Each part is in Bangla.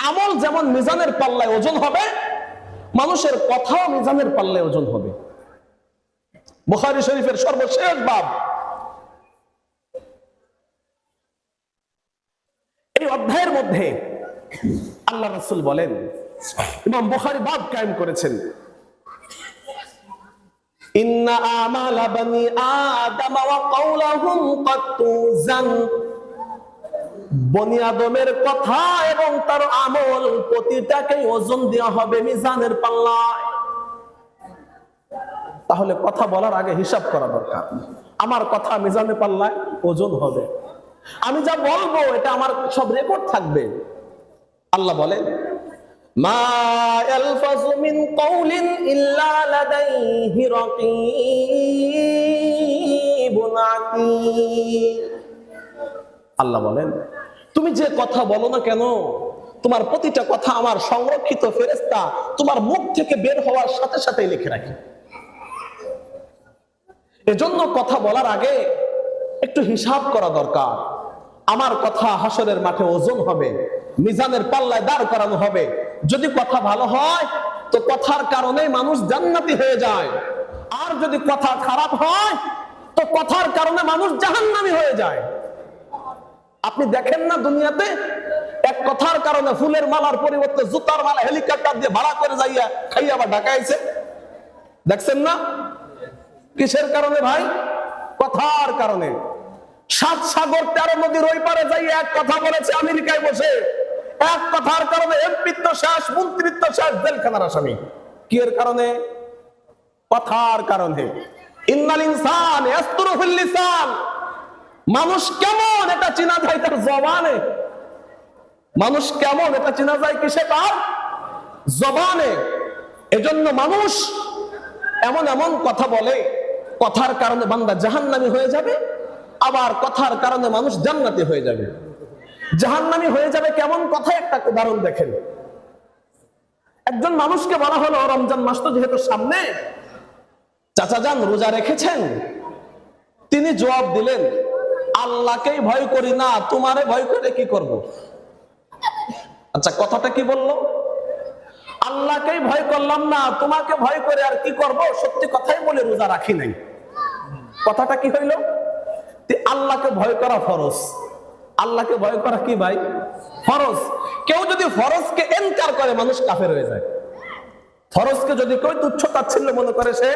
আমল যেমন মিজানের পাল্লায় ওজন হবে, মানুষের কথাও মিজানের পাল্লায় ওজন হবে। বুখারী শরীফের সর্বশেষ বাব, এই অধ্যায়ের মধ্যে আল্লাহ রাসূল বলেন, ইমাম বুখারী বাব কায়েম করেছেন, ইন্না আমালা বানি আদম ওয়া কাওলাহুম ক্বাদ তুযান, বনি আদমের কথা এবং তার আমল প্রতিটাকে ওজন দেওয়া হবে মিজানের পাল্লায়। তাহলে কথা বলার আগে হিসাব করা দরকার, আমার কথা মিজানের পাল্লায় ওজন হবে, আমি যা বলবো এটা আমার সব রেকর্ড থাকবে। আল্লাহ বলেন, মা ইয়ালফাযু মিন কাওলিন ইল্লা লাদাইহি রাকীবুন আতীদ। আল্লাহ বলেন, তুমি যে কথা বলো না কেন, তোমার প্রতিটা কথা আমার সংরক্ষিত ফেরেশতা তোমার মুখ থেকে বের হওয়ার সাথে সাথে লিখে রাখে। এজন্য কথা বলার আগে একটু হিসাব করা দরকার। আমার কথা হাসরের মাঠে ওজন হবে, মিজানের পাল্লায় দাঁড় করানো হবে। যদি কথা ভালো হয় তো কথার কারণে মানুষ জান্নাতি হয়ে যায়, আর যদি কথা খারাপ হয় তো কথার কারণে মানুষ জাহান্নামী হয়ে যায়। আপনি দেখেন না দুনিয়াতে এক কথার কারণে ফুলের মালার পরিবর্তে জুতার মালা হেলিকপ্টার দিয়ে ভাড়া করে যাইয়া খাইয়া আবার ঢাকাইছে, দেখছেন না? কিসের কারণে ভাই? কথার কারণে। 7 সাগর 13 নদীর ওই পারে যাইয়া এক কথা বলেছে আমেরিকায় বসে, এক কথার কারণে এমপিত্ব শেষ, মন্ত্রিত্ব শেষ, জেলখানার আসামি। কি এর কারণে? কথার কারণে। ইন্নাল ইনসান ইয়াসতুরু ফিল লিসান, মানুষ কেমন এটা চেনা যায় তার জবানে। মানুষ কেমন এটা চেনা যায় কিসে? তার জবানে। এজন্য মানুষ এমন এমন কথা বলে, কথার কারণে বান্দা জাহান্নামী হয়ে যাবে, আবার কথার কারণে মানুষ জান্নাতি হয়ে যাবে। জাহান্নামী হয়ে যাবে কেমন কথা? একটা উদাহরণ দেখেন। একজন মানুষকে বলা হলো, রমজান মাস তো যেহেতু সামনে, চাচা যান রোজা রেখেছেন? তিনি জবাব দিলেন, আল্লাহকেই ভয় করি না, তোমারে ভয় করে কি করব? আচ্ছা, কথাটা কি বললো? আল্লাহকেই ভয় করলাম না, তোমাকে ভয় করে আর কি করব? সত্যি কথাই বলে রোজা রাখি নাই। কথাটা কি হইল? আল্লাহকে ভয় করা ফরজ। আল্লাহকে ভয় করা কি ভাই? ফরজ। কেউ যদি ফরজকে ইনকার করে মানুষ কাফের হয়ে যায়। ফরজকে যদি কেউ তুচ্ছ তাচ্ছিল্য মনে করে সে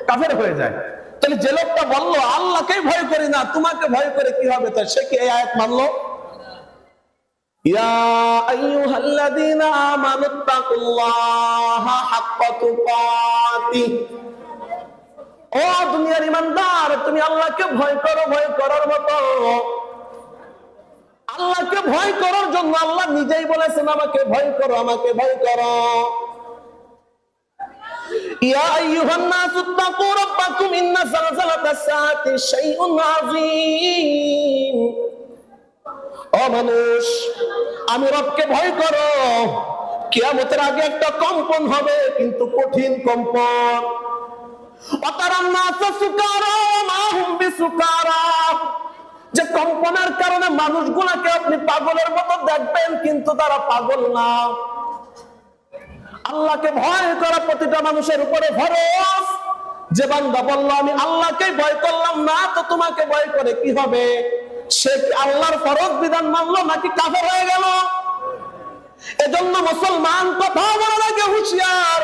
কাফের হয়ে যায়। তাহলে যে লোকটা বললো আল্লাহকেই ভয় করি না, তোমাকে ভয় করে কি হবে, তাই সে কি এই আয়াত মানলো? ইয়া আইয়ুহাল্লাযীনা আমানুত্তাকুল্লাহা হাক্কা তুকাতিহ, ও দুনিয়ার ঈমানদার, তুমি আল্লাহকে ভয় করো। ভয় করার মতো, আল্লাহকে ভয় করার জন্য আল্লাহ নিজেই বলেছেন আমাকে ভয় করো, আমাকে ভয় করো। ইয়া আইয়ুহান নাসু ইত্তাকু রাব্বাকুম ইন্না যালযালাতাস সাআতি শাইউন আযীম। ও মানুষ, আমি রবকে ভয় করো, কিয়ামতের আগে একটা কম্পন হবে, কিন্তু কঠিন কম্পন। অতারান নাসা সুকারা মা হুম বিসুকারা, যে কম্পনের কারণে মানুষগুলোকে আপনি পাগলের মতো দেখবেন, কিন্তু তারা পাগল না। আল্লাহকে ভয় করা প্রতিটা মানুষের উপরে ফরজ। যে বান্দা বলল আমি আল্লাহকে ভয় করলাম না, তো তোমাকে ভয় করে কি হবে, সে কি আল্লাহর ফরজ বিধান মানলো নাকি কাফের হয়ে গেল? এজন্য মুসলমান কথা বলার আগে হুঁশিয়ার।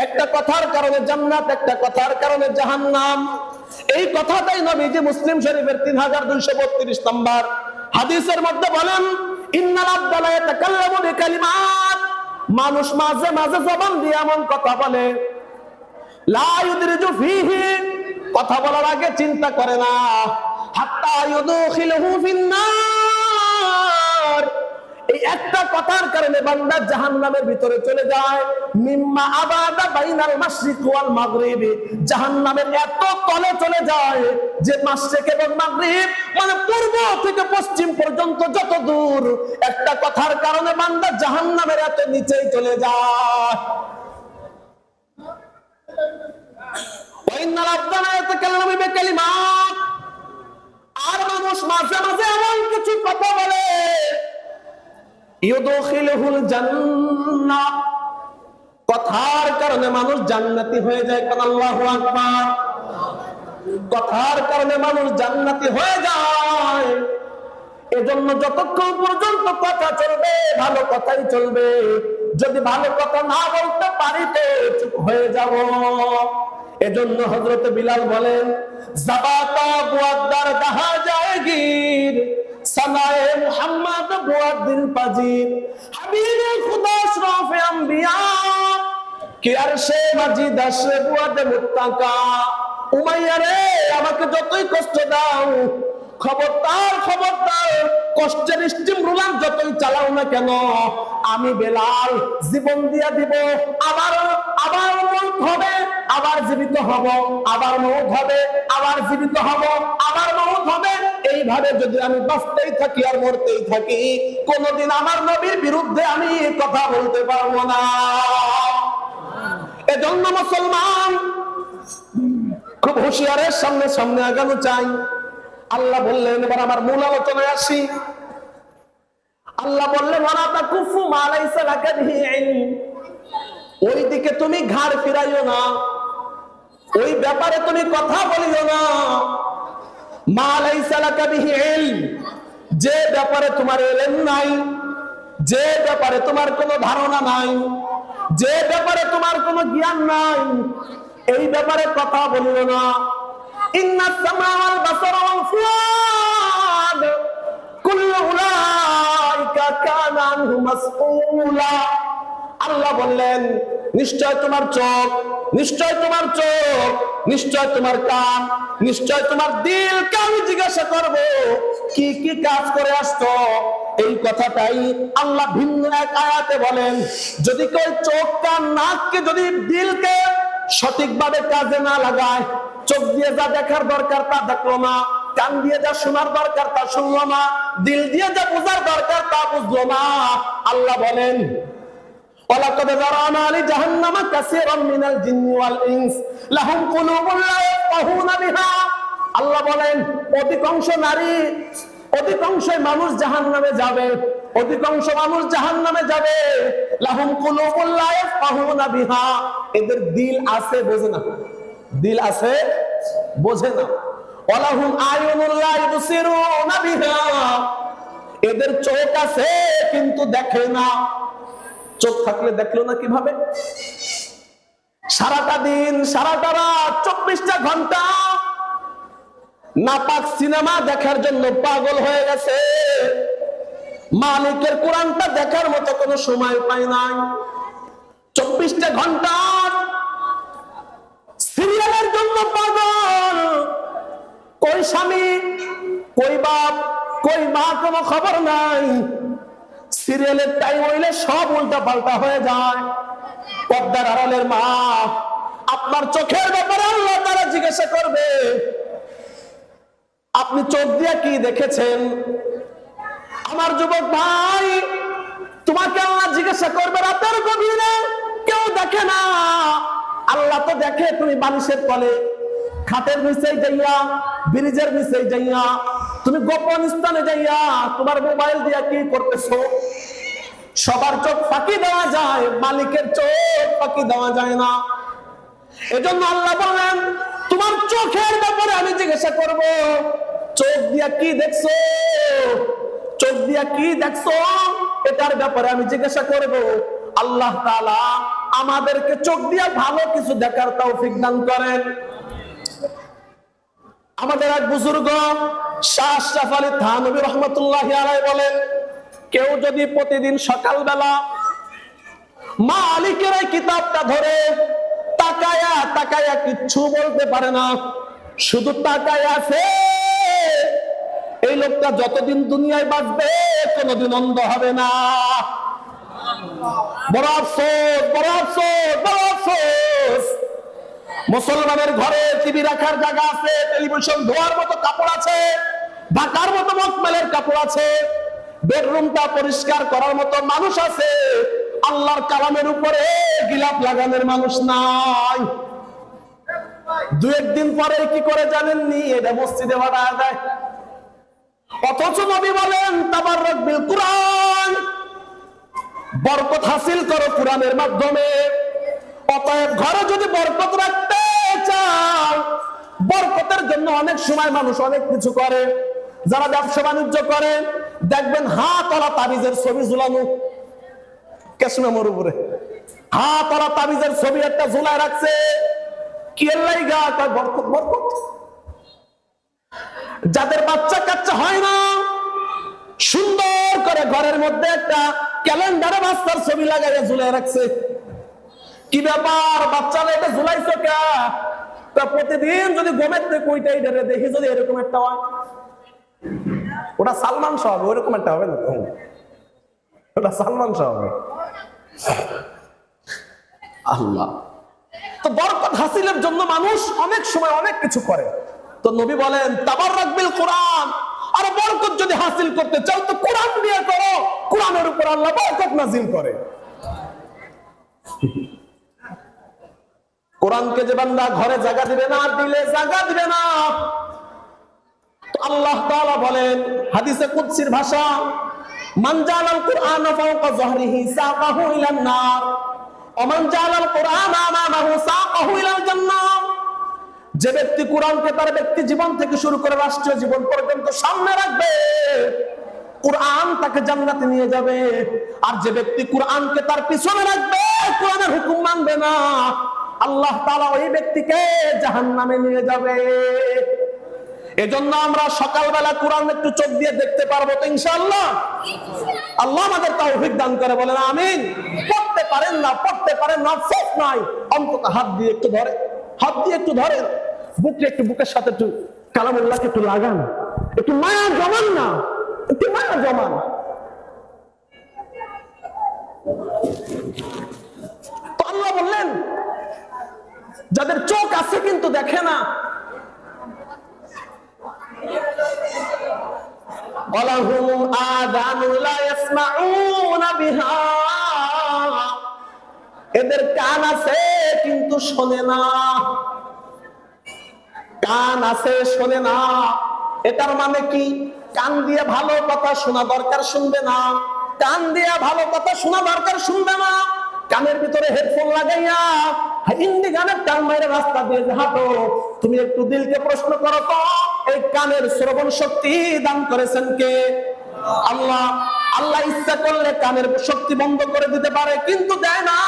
একটা কথার কারণে জান্নাত, একটা কথার কারণে জাহান্নাম। এই কথাটাই নবীজি মুসলিম শরীফের 3232 নম্বর হাদিসের মধ্যে বলেন, ইন্নাল আবদা লা ইয়াতাকাল্লামু বিকালিমাত, মানুষ মাঝে মাঝে জবান দিয়ে এমন কথা বলে, লা ইউদরিজু ফীহি, কথা বলার আগে চিন্তা করে না, হাত্তা ইউদখিলহু ফিন্নার, এই একটা কথার কারণে বান্দা জাহান্নামের ভিতরে চলে যায়। মিম্মা আবাদা বাইনাল মাশরিক ওয়াল মাগরিব, জাহান্নামের এত তলে চলে যায় যে মাশরিক এবং মাগরিব মানে পূর্ব থেকে পশ্চিম পর্যন্ত যত দূর, একটা কথার কারণে বান্দা জাহান্নামের এত নিচেই চলে যায়। ওয়া ইন্নাল আবদা লা ইয়াতাকাল্লামু বিকালিমাত, আর মানুষ মাঝে মাঝে এমন কিছু কথা বলে ইউদখিলুহুল জান্নাহ, কথার কারণে মানুষ জান্নাতি হয়ে যায়। কারণ আল্লাহু আকবার, কথার কারণে মানুষ জান্নাতি হয়ে যায়। এজন্য যতক্ষণ পর্যন্ত কথা চলবে ভালো কথাই চলবে, যদি ভালো কথা না বলতে পারি তো চুপ হয়ে যাব। এজন্য হযরত বিলাল বলেন, জাবাতা বুয়াদ্দার দাহা জায়গির, সানায়ে মুহাম্মদ বুয়াদ্দিন পাজির, হাবিবে খুদা আশরাফে আম্বিয়া, কে আরশে মাজিদ আশরে বুয়াদ মুত্তাকা। উমাইয়া রে, আমাকে যতই কষ্ট দাও, খবরদার খবরদার, কষ্টের স্টিম রোলার যতই চালাও না কেন, আমি বেলাল জীবন দিয়া দিব। আবার আবার মৌত হবে, আবার জীবিত হব, আবার মৌত হবে, আবার জীবিত হব, আবার মৌত হবে। এইভাবে যদি আমি বাঁচতেই থাকি আর মরতেই থাকি, কোনদিন আমার নবীর বিরুদ্ধে আমি কথা বলতে পারবো না। এজন্য মুসলমান খুব হুঁশিয়ারের সামনে সামনে আগানো চাই। আল্লাহ বললেন, এবার আমার মূল আলোচনায় আসি। আল্লাহ বললেন, ওয়ালা তাকুফু মা লাইসা লাকা বিহি ইলম, ওই দিকে তুমি ঘাড় ফিরাইও না, ওই ব্যাপারে তুমি কথা বলিও না। মা লাইসা লাকা বিহি ইলম, যে ব্যাপারে তোমার ইলম নাই, যে ব্যাপারে তোমার কোনো ধারণা নাই, যে ব্যাপারে তোমার কোনো জ্ঞান নাই, এই ব্যাপারে কথা বলিও না। ইন্নাস সামা ওয়াল বাসারা ওয়াল ফুয়াদ কুল্লু উলাইকা কানা আনহু মাসউলা। আল্লাহ বললেন, নিশ্চয় তোমার চোখ, নিশ্চয় তোমার চোখ, নিশ্চয় তোমার কান, নিশ্চয় তোমার দিলকে আমি জিজ্ঞাসা করব কি কি কাজ করে আসতো। এই কথাটাই আল্লাহ ভিন্ন এক আয়াতে বলেন, যদি কেউ চোখ, কান, নাককে, যদি দিলকে সঠিকভাবে কাজে না লাগায়, চোখ দিয়ে যা দেখার দরকার তা দেখলো না, কান দিয়ে যা শোনার দরকার তা শুনলো না, দিল দিয়ে যা বোঝার দরকার তা বুঝলো না, আল্লাহ বলেন, ওয়ালাকাদ যারানা লিজাহান্নামা কাসীরাম মিনাল জিন্নি ওয়াল ইনস লাহুম কুলুবুন লা ইয়াফকাহুনা বিহা। আল্লাহ বলেন, অধিকাংশ নারী, অধিকাংশ মানুষ জাহান্নামে যাবে, অধিকাংশ মানুষ জাহান্নামে যাবে। লাহুম কুলুবুন লা ইয়াফকাহুনা বিহা, এদের দিল আছে বোঝে না, দিল আছে বোঝে না। ওয়ালাহুম আয়ুনুন লা ইবসিরুনা বিহা, এদের চোখ আছে কিন্তু দেখে না। চোখ থাকলে দেখলো না কিভাবে? সারাটা দিন, সারাটা রাত, 24টা ঘন্টা নাপাক সিনেমা দেখার জন্য পাগল হয়ে গেছে। মালিকের কোরআনটা দেখার মতো কোনো সময় পায় নাই। 24টা ঘন্টা সিরিয়ালের জন্য পাগল। কই স্বামী, কই বাপ, কই মা, কোনো খবর নাই। সিরিয়ালের টাইম হইলে সব উল্টা পাল্টা হয়ে যায়। পর্দার আড়ালের মা, আপনার চোখের ব্যাপারে আল্লাহ তাআলা জিজ্ঞাসা করবে, আপনি চোখ দিয়ে কি দেখেছেন? আমার যুবক ভাই, তোমাকে আল্লাহ জিজ্ঞাসা করবে রাতের গভীরে, কেউ দেখে না, আল্লাহ তো দেখে। তুমি বালিশের তলে, খাটের নিচে যাইয়া, ব্রিজের নিচে যাইয়া, তুমি গোপন স্থানে যাইয়া তোমার মোবাইল দিয়া কি করতেছো? সবার চোখ ফাঁকি দেওয়া যায়, মালিকের চোখ ফাঁকি দেওয়া যায় না। এজন্য আল্লাহ বলেন, তোমার চোখের ব্যাপারে আমি জিজ্ঞাসা করব, চোখ দিয়া কি দেখছো, চোখ দিয়া কি দেখছো, এটার ব্যাপারে আমি জিজ্ঞাসা করব। আল্লাহ তাআলা আমাদেরকে চোখ দিয়া ভালো কিছু দেখার তৌফিক দান করেন। আমাদের এক বুজুর্গ শাহ আশরাফ আলী থানভী রহমাতুল্লাহি আলাইহি বলেন, কেউ যদি প্রতিদিন সকালবেলা মালিকের এই কিতাবটা ধরে তাকায়া তাকায়া কিচ্ছু বলতে পারে না, শুধু তাকায় আছে, এই লোকটা যতদিন দুনিয়ায় বাঁচবে কোনোদিন অন্ধ হবে না। বড় আফসোস, বড় আফসোস, বড় আফসোস। মুসলমানের ঘরে টিভি রাখার জায়গা আছে, টেলিভিশন ধোয়ার মতো কাপড় আছে, ঢাকার মতো মকমেলের কাপড় আছে, বেডরুমটা পরিষ্কার করার মতো মানুষ আছে, আল্লাহর কালামের উপরে গিলাপ লাগানোর মানুষ নাই। দু একদিন পরে কি করে জানেননি? এটা মসজিদে বাড়ায় দেয়। অথচ নবী বলেন, তাবাররাক বিল কুরআন, বরকত হাসিল করো কোরআনের মাধ্যমে। অতএব ঘরে যদি বরকত রাখতে চাও, বরকতের জন্য অনেক সময় মানুষ অনেক কিছু করে। যারা ব্যবসা বাণিজ্য করে দেখবেন হাতওয়ালা তাবিজের ছবি ঝুলানো, কেশমের উপরে হাতওয়ালা তাবিজের ছবি একটা ঝুলায় রাখছে। কি লাইগা? কয় বরকত বরকত। যাদের বাচ্চা কাচ্চা হয় না, সুন্দর করে ঘরের মধ্যে একটা ক্যালেন্ডারে বাচ্চার ছবি লাগাইয়া ঝুলাই রাখছে। কি ব্যাপার বাচ্চা এটা ঝুলাইছো কে? প্রতিদিন যদি গমের থেকে কইটাই দেখি যদি এরকম একটা হয়, ওটা সালমান শাহ হবে, ওইরকম একটা হবে না, ওটা সালমান শাহ হবে। আল্লাহ তো বরকত হাসিলের জন্য মানুষ অনেক সময় অনেক কিছু করে। তো নবী বলেন তাবাররাক বিল কোরআন, আর বরকত যদি হাসিল করতে চাও তো কোরআন দিয়ে করো। কোরআনের উপর আল্লাহ বরকত নাযিল করে। কোরআনকে যে বান্দা ঘরে জায়গা দিবে না, দিলে জায়গা দিবে না, তো আল্লাহ তাআলা বলেন হাদিসে কুদসির ভাষা, মান জালাল কুরআন ফাওকা যহরিহি সাকাহু ইলান নার ওয়া মান জালাল কুরআন আমামাহু সাকাহু ইলাল জান্নাহ। যে ব্যক্তি কোরআনকে তার ব্যক্তি জীবন থেকে শুরু করে রাষ্ট্রীয় জীবন পর্যন্ত সামনে রাখবে, কোরআন তাকে জান্নাতে নিয়ে যাবে। আর যে ব্যক্তি কোরআনকে তার পিছনে রাখবে, কোরআনের হুকুম মানবে না, আল্লাহ তাআলা ওই ব্যক্তিকে জাহান্নামে নিয়ে যাবে। এজন্য আমরা সকালবেলা কোরআন একটু চোখ দিয়ে দেখতে পারবো তো ইনশাআল্লাহ? আল্লাহ আমাদের তৌফিক দান করে, বলেন আমিন। পড়তে পারেন না, পড়তে পারেন না, আফসোস নাই, অন্তত হাত দিয়ে একটু ধরে, হাত দিয়ে একটু ধরেন, বুকে একটু, বুকের সাথে একটু কালামুল্লাহকে একটু লাগান, একটু মায়া জমান না, একটু মায়া জমান। তো আল্লাহ বললেন যাদের চোখ আছে কিন্তু দেখে না, ওয়ালাহুম আযানু লা ইয়াসমাউনা বিহা, এদের কান আছে কিন্তু শোনে না। কান আছে শোনে না, এটার মানে কি? কান দিয়ে ভালো কথা শোনা দরকার, শুনবে না। কান দিয়ে ভালো কথা শোনা দরকার, শুনবে না। কানের ভিতরে হেডফোন লাগাইয়া হিন্দি গানের টান মাইরে রাস্তা দিয়ে হাঁটো। তুমি একটু দিলকে প্রশ্ন করো তো, এই কানের শ্রবণ শক্তি দান করেছেন কে? আল্লাহ। আল্লাহ ইচ্ছা করলে কানের শক্তি বন্ধ করে দিতে পারে, কিন্তু দেয় না।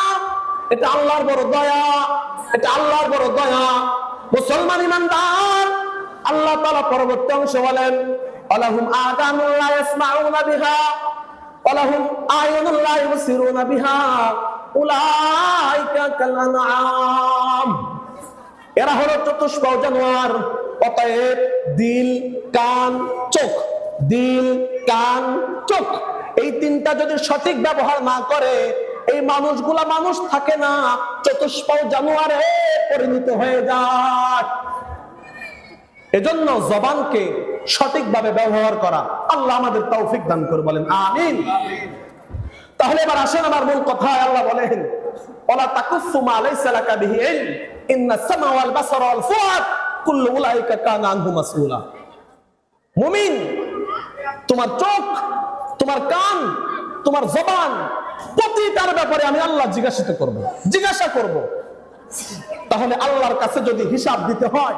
এটা আল্লাহর বড় দয়া, এটা আল্লাহর বড় দয়া। মুসলমান ইমানদার, আল্লাহ তাআলা পরবর্তী অংশ বলেন আলাহুম আযানুন লা ইয়াসমাউনা বিহা ওয়ালাহুম আয়ুনুন লা ইবসিরুনা বিহা উলাইকা কাল আনআম। এরা হলো চতুষ্পদ জানোয়ার। অতএব দিল, কান, চোখ, দিল, কান, চোখ, এই তিনটা যদি সঠিক ব্যবহার না করে, এই মানুষগুলা মানুষ থাকে না, চতুষ্পদ জানোয়ারে পরিণত হয়ে যায়। এজন্য জবানকে সঠিকভাবে ব্যবহার করা আল্লাহ আমাদের তৌফিক দান করে, বলেন আমিন। তাহলে এবার আসেন আমার মূল কথায়। আল্লাহ বলেন ওয়ালা তাকুফু মা লাইসা লাকা বিহি ইলম ইন্নাস সামা ওয়াল বাসারা ওয়াল ফুআদ কুল্লু উলাইকা কানা আনহু মাসউলা। মুমিন, তোমার চোখ, তোমার কান, তোমার জবান, প্রতিটার ব্যাপারে আমি আল্লাহ জিজ্ঞাসা করব। তাহলে আল্লাহর কাছে যদি হিসাব দিতে হয়,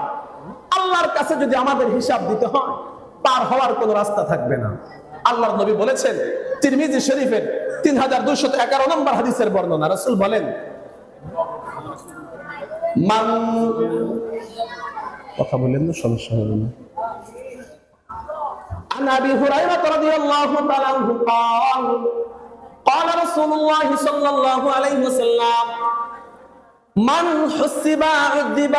আল্লাহর কাছে যদি আমাদের হিসাব দিতে হয়, পার হওয়ার কোন রাস্তা থাকবে না। আল্লাহর নবী বলেছেন, তিরমিজি শরীফের 3211 নম্বর হাদিসের বর্ণনা, রাসূল বলেন মান, কথা বলেন না, সমস্যা হবে না। عن أبي هريرة رضي الله تعالى عنه قال قال رسول الله صلى الله عليه وسلم من حسب عذب,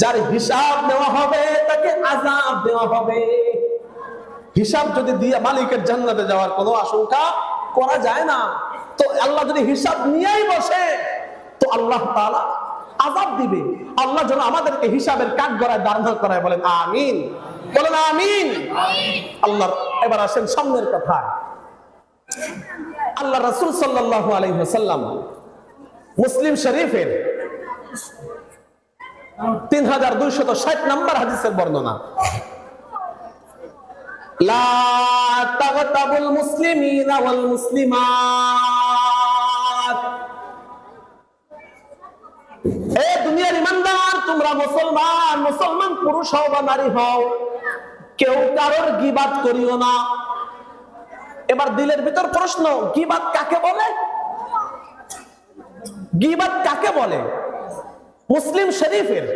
যার হিসাব নেওয়া হবে তাকে আযাব দেওয়া হবে। হিসাব যদি দিয়ে মালিকের জান্নাতে যাওয়ার কোনো আশঙ্কা করা যায় না, তো আল্লাহ যদি হিসাব নিয়েই বসে তো আল্লাহ তাআলা আযাব দিবে। আল্লাহ যেন আমাদেরকে হিসাবের কাঠগড়ায় দাঁড় করায়, বলেন আমিন, বলেন আমিন। আল্লাহ। এবার আসেন সামনের কথা। আল্লাহ রাসূল সাল্লাল্লাহু আলাইহি ওয়াসাল্লাম মুসলিম শরীফের 3260 নম্বর হাদিসের বর্ণনা, লা তাগতাবুল মুসলিমিনা ওয়াল মুসলিমাত। এ দুনিয়ার ইমানদার, তোমরা মুসলমান, মুসলমান পুরুষ হও বা নারী হও, কেউ কারোর গীবাত করিও না। এবার দিলের ভিতর প্রশ্ন, গীবাত কাকে বলে? গীবাত কাকে বলে? মুসলিম শরীফের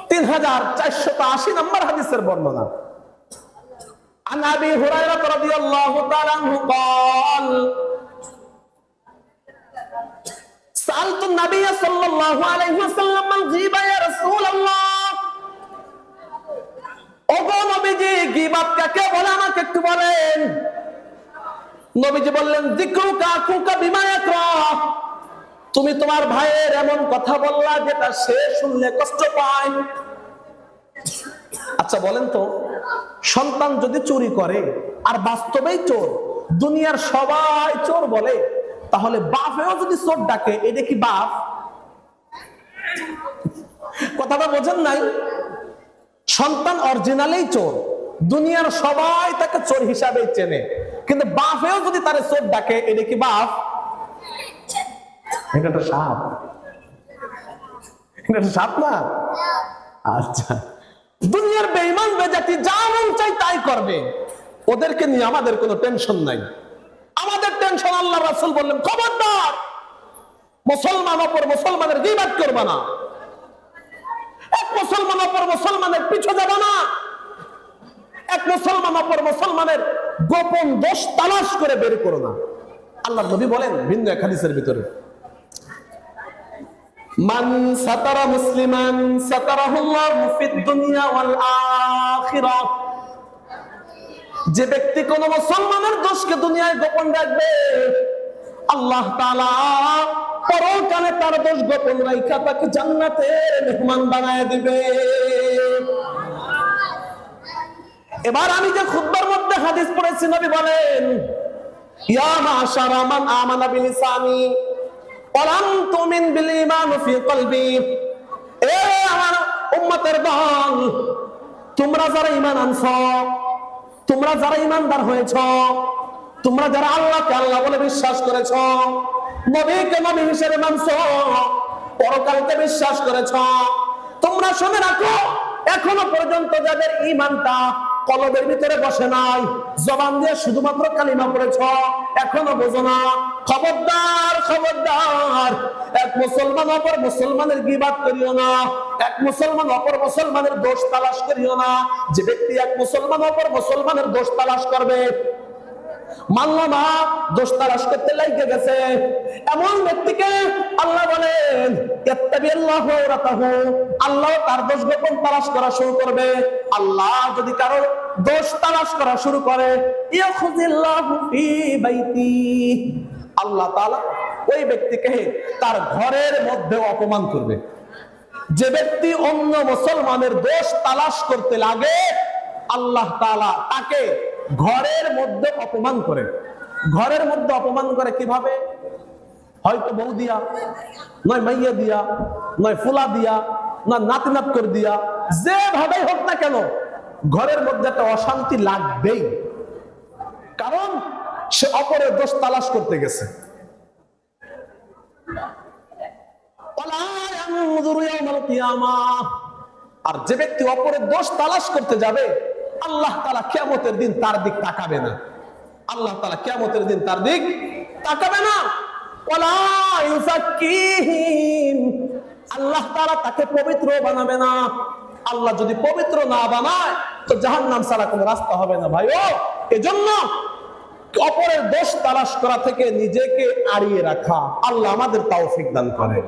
3480 নম্বর হাদিসের বর্ণনা। عن أبي هريرة رضي الله تعالى عنه قال سألت النبي صلى الله عليه وسلم عن الغيبة يا رسول الله। ওগো নবীজি, গীবাত কাকে বলে আমাকে একটু বলেন। নবীজি বললেন, যিকরুকা আখুকা বিমা ইয়াকরাহ। তুমি তোমার ভাইয়ের এমন কথা বললা যেটা সে শুনলে কষ্ট পায়। আচ্ছা বলেন তো, সন্তান যদি চুরি করে আর বাস্তবেই চোর, দুনিয়ার সবাই চোর বলে, তাহলে বাপেও যদি চোর ডাকে, এটা কি বাপ? কথাটা বোঝেন নাই? সন্তান অরিজিনালেই চোর, দুনিয়ার সবাই তাকে চোর হিসাবে চেনে, কিন্তু বাপেও যদি তারে চোর ডাকে, এটা কি বাপ? এটা তো সাপ। এটা তো সাপ না? আচ্ছা, দুনিয়ার বেঈমান বেজাতি যা মন চাই তাই করবে, ওদেরকে নিয়ে আমাদের কোনো টেনশন নাই। আমাদের টেনশন, আল্লাহ রাসূল বললেন, খবরদার মুসলমান অপর মুসলমানের গীবাত করবে না, এক মুসলমান অপর মুসলমানের পিছু যাবে না, এক মুসলমান অপর মুসলমানের গোপন দোষ তালাশ করে বের করো না। আল্লাহর নবী বলেন ভিন্ন এক হাদিসের ভিতরে, মান সাতারা মুসলিমান সাতারাহুল্লাহু ফিদ দুনিয়া ওয়াল আখিরাহ। যে ব্যক্তি কোন মুসলমানের দোষকে দুনিয়ায় গোপন রাখবে, আল্লাহ তাআলা পরকালে তার দোষ গোপন রাখা তাকে জান্নাতের মেহমান বানায় দিবে। এবার আমি যে খুতবার মধ্যে হাদিস পড়েছি, নবী বলেন, ইয়া মাশারা মান আমানা বিলিসানি ওয়ালাম তুমিন বিল ঈমান ফি কলবি। এ আমার উম্মতের দল, তোমরা যারা ঈমান আনছো, তোমরা যারা ঈমানদার হয়েছো, তোমরা যারা আল্লাহকে আল্লাহ বলে বিশ্বাস করেছো, নবীকে নবী হিসেবে মানছো, পরকালকে বিশ্বাস করেছো, তোমরা শুনে রাখো, এখনো পর্যন্ত যাদের ঈমানটা কলবের ভিতরে বসে নাই, জবান দিয়ে শুধুমাত্র কালিমা পড়েছো, এখনো বোঝো না, খবরদার খবরদার, এক মুসলমান অপর মুসলমানের গীবাত করিও না, এক মুসলমান অপর মুসলমানের দোষ তালাশ করিও না। যে ব্যক্তি এক মুসলমান অপর মুসলমানের দোষ তালাশ করবে, মানলো না, দোষ তালাশ করতে লাগে গেছে, এমন ব্যক্তিকে আল্লাহ বলেন, ইত্তাবিল্লাহু রাতাহু, আল্লাহ তার দোষ গোপন তালাশ করা শুরু করবে। আল্লাহ যদি কারো দোষ তালাশ করা শুরু করে, ইয়াখুযিল্লাহু ফি বাইতি, আল্লাহ তাআলা ওই ব্যক্তিকে তার ঘরের মধ্যে অপমান করবে। যে ব্যক্তি অন্য মুসলমানের দোষ তালাশ করতে লাগে, আল্লাহ তাআলা তাকে ঘরের মধ্যে অপমান করে। ঘরের মধ্যে অপমান করে কিভাবে? হয়তো বউ দিয়া, নয় মাইয়া দিয়া, নয় ফুলা দিয়া, না নাতি নাত করে দিয়া, যেভাবে হোক না কেন, ঘরের মধ্যে একটা অশান্তি লাগবেই, কারণ সে অপরের দোষ তালাশ করতে গেছে। আর যে ব্যক্তি অপরের দোষ তালাশ করতে যাবে, আল্লাহ তাআলা কিয়ামতের দিন তার দিক তাকাবে না। আল্লাহ তাআলা কিয়ামতের দিন তার দিক তাকাবে না। ওয়ালা ইউযাক্কিহিম, আল্লাহ তাআলা তাকে পবিত্র বানাবে না। আল্লাহ যদি পবিত্র না বানায়, তো জাহান্নাম ছাড়া কোনো রাস্তা হবে না ভাইও। এজন্য অপরের দোষ তালাশ করা থেকে নিজেকে আড়িয়ে রাখা। আল্লাহ আমাদের তৌফিক দান করে।